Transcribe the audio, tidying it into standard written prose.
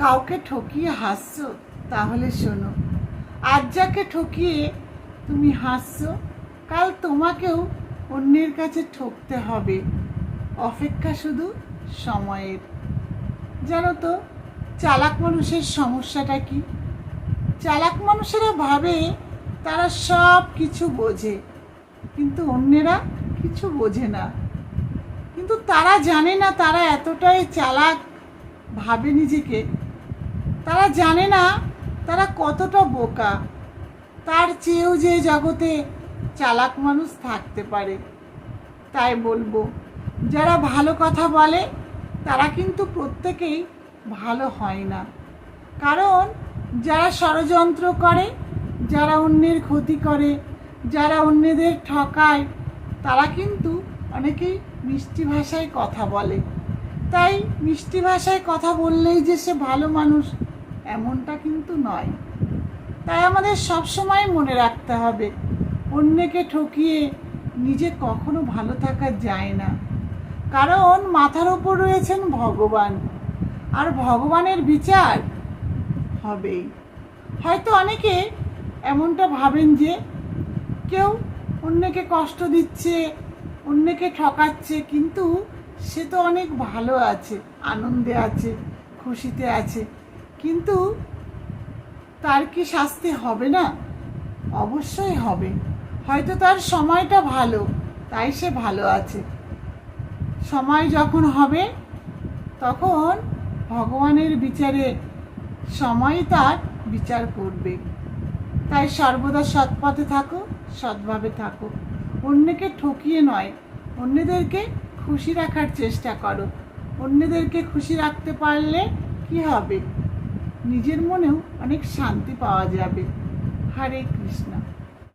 কাউকে ঠকিয়ে হাসছো, তাহলে শোনো, আজ যাকে ঠকিয়ে তুমি হাসছো, কাল তোমাকেও অন্যের কাছে ঠকতে হবে। অপেক্ষা শুধু সময়ের। জানো তো চালাক মানুষের সমস্যাটা কি? চালাক মানুষেরা ভাবে তারা সব কিছু বোঝে, কিন্তু অন্যেরা কিছু বোঝে না। কিন্তু তারা জানে না তারা এতটাই চালাক ভাবে নিজেকে। তারা জানে না তারা কতটা বোকা। তার চেয়েও যে জগতে চালাক মানুষ থাকতে পারে। তাই বলবো, যারা ভালো কথা বলে তারা কিন্তু প্রত্যেকেই ভালো হয় না। কারণ যারা ষড়যন্ত্র করে, যারা অন্যের ক্ষতি করে, যারা অন্যদের ঠকায়, তারা কিন্তু অনেকেই মিষ্টি ভাষায় কথা বলে। তাই মিষ্টি ভাষায় কথা বললেই যে সে ভালো মানুষ, এমনটা কিন্তু নয়। তাই আমাদের সবসময় মনে রাখতে হবে, অন্যকে ঠকিয়ে নিজে কখনো ভালো থাকা যায় না। কারণ মাথার ওপর রয়েছেন ভগবান, আর ভগবানের বিচার হবেই। হয়তো অনেকে এমনটা ভাবেন যে কেউ অন্যকে কষ্ট দিচ্ছে, অন্যকে ঠকাচ্ছে, কিন্তু সে তো অনেক ভালো আছে, আনন্দে আছে, খুশিতে আছে, কিন্তু তার কি শাস্তি হবে না? অবশ্যই হবে। হয়তো তার সময়টা ভালো, তাই সে ভালো আছে। সময় যখন হবে তখন ভগবানের বিচারে সময় তার বিচার করবে। তাই সর্বদা সৎপথে থাকো, সৎভাবে থাকো। অন্যকে ঠকিয়ে নয়, অন্যদেরকে খুশি রাখার চেষ্টা করো। অন্যদেরকে খুশি রাখতে পারলে কি হবে? নিজের মনেও অনেক শান্তি পাওয়া যাবে। হরে কৃষ্ণ।